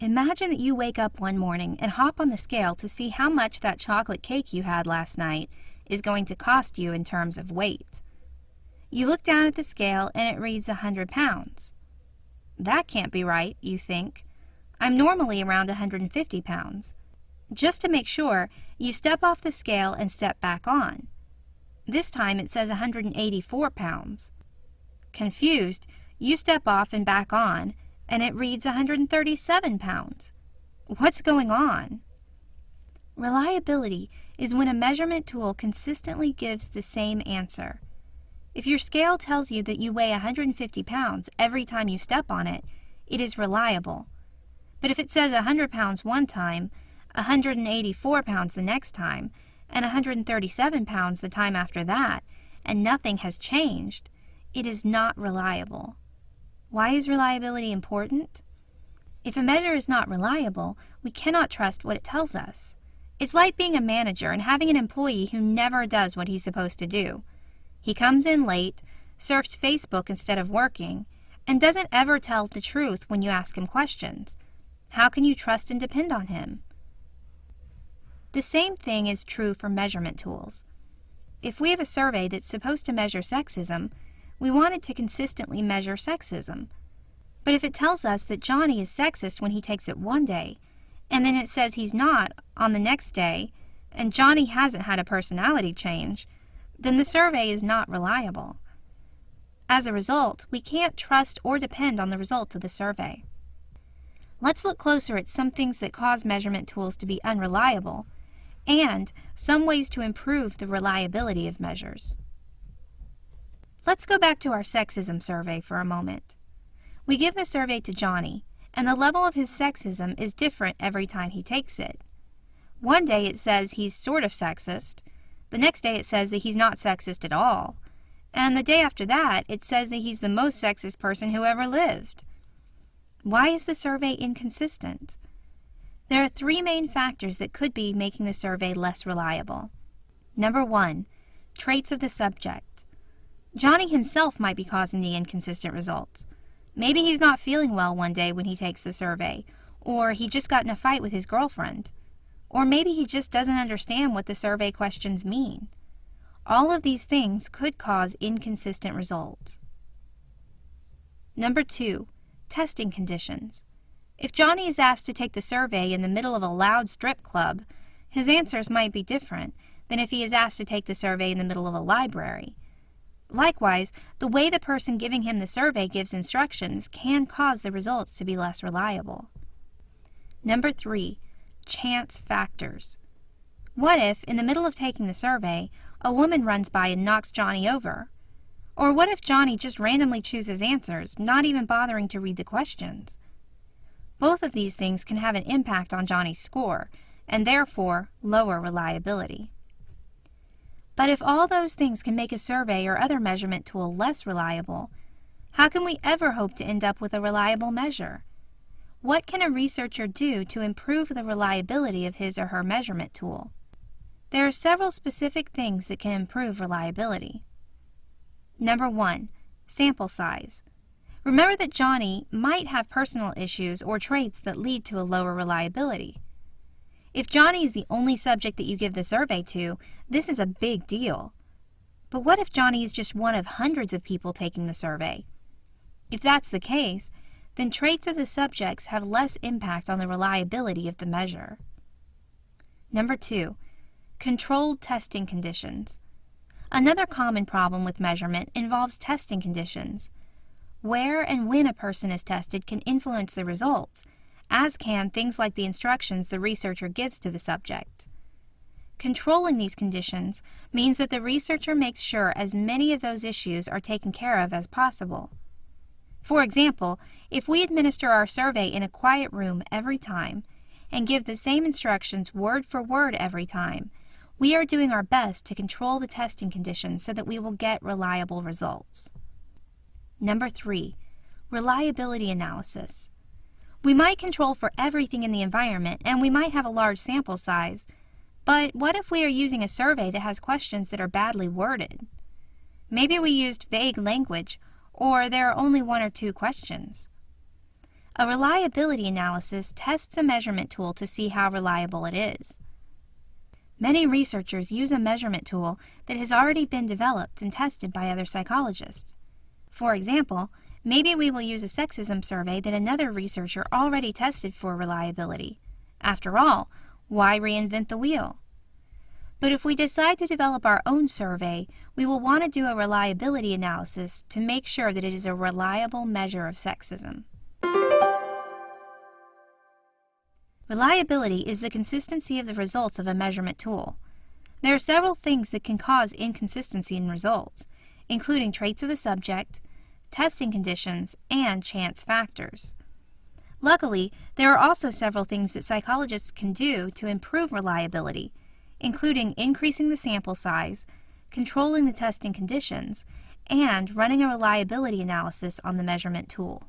Imagine that you wake up one morning and hop on the scale to see how much that chocolate cake you had last night is going to cost you in terms of weight. You look down at the scale and it reads 100 pounds. That can't be right, you think. I'm normally around 150 pounds. Just to make sure, you step off the scale and step back on. This time it says 184 pounds. Confused, you step off and back on, and it reads 137 pounds. What's going on? Reliability is when a measurement tool consistently gives the same answer. If your scale tells you that you weigh 150 pounds every time you step on it, it is reliable. But if it says 100 pounds one time, 184 pounds the next time, and 137 pounds the time after that, and nothing has changed, it is not reliable. Why is reliability important? If a measure is not reliable, we cannot trust what it tells us. It's like being a manager and having an employee who never does what he's supposed to do. He comes in late, surfs Facebook instead of working, and doesn't ever tell the truth when you ask him questions. How can you trust and depend on him? The same thing is true for measurement tools. If we have a survey that's supposed to measure sexism, we want it to consistently measure sexism. But if it tells us that Johnny is sexist when he takes it one day, and then it says he's not on the next day, and Johnny hasn't had a personality change, then the survey is not reliable. As a result, we can't trust or depend on the results of the survey. Let's look closer at some things that cause measurement tools to be unreliable, and some ways to improve the reliability of measures. Let's go back to our sexism survey for a moment. We give the survey to Johnny, and the level of his sexism is different every time he takes it. One day it says he's sort of sexist, the next day it says that he's not sexist at all, and the day after that it says that he's the most sexist person who ever lived. Why is the survey inconsistent? There are three main factors that could be making the survey less reliable. Number 1, traits of the subject. Johnny himself might be causing the inconsistent results. Maybe he's not feeling well one day when he takes the survey, or he just got in a fight with his girlfriend, or maybe he just doesn't understand what the survey questions mean. All of these things could cause inconsistent results. Number 2, testing conditions. If Johnny is asked to take the survey in the middle of a loud strip club, his answers might be different than if he is asked to take the survey in the middle of a library. Likewise, the way the person giving him the survey gives instructions can cause the results to be less reliable. Number 3, chance factors. What if, in the middle of taking the survey, a woman runs by and knocks Johnny over? Or what if Johnny just randomly chooses answers, not even bothering to read the questions? Both of these things can have an impact on Johnny's score, and therefore lower reliability. But if all those things can make a survey or other measurement tool less reliable, how can we ever hope to end up with a reliable measure? What can a researcher do to improve the reliability of his or her measurement tool? There are several specific things that can improve reliability. Number 1, sample size. Remember that Johnny might have personal issues or traits that lead to a lower reliability. If Johnny is the only subject that you give the survey to, this is a big deal. But what if Johnny is just one of hundreds of people taking the survey? If that's the case, then traits of the subjects have less impact on the reliability of the measure. Number 2, controlled testing conditions. Another common problem with measurement involves testing conditions. Where and when a person is tested can influence the results, as can things like the instructions the researcher gives to the subject. Controlling these conditions means that the researcher makes sure as many of those issues are taken care of as possible. For example, if we administer our survey in a quiet room every time and give the same instructions word for word every time, we are doing our best to control the testing conditions so that we will get reliable results. Number 3, reliability analysis. We might control for everything in the environment and we might have a large sample size, but what if we are using a survey that has questions that are badly worded? Maybe we used vague language, or there are only 1 or 2 questions. A reliability analysis tests a measurement tool to see how reliable it is. Many researchers use a measurement tool that has already been developed and tested by other psychologists. For example, maybe we will use a sexism survey that another researcher already tested for reliability. After all, why reinvent the wheel? But if we decide to develop our own survey, we will want to do a reliability analysis to make sure that it is a reliable measure of sexism. Reliability is the consistency of the results of a measurement tool. There are several things that can cause inconsistency in results, including traits of the subject, testing conditions, and chance factors. Luckily, there are also several things that psychologists can do to improve reliability, including increasing the sample size, controlling the testing conditions, and running a reliability analysis on the measurement tool.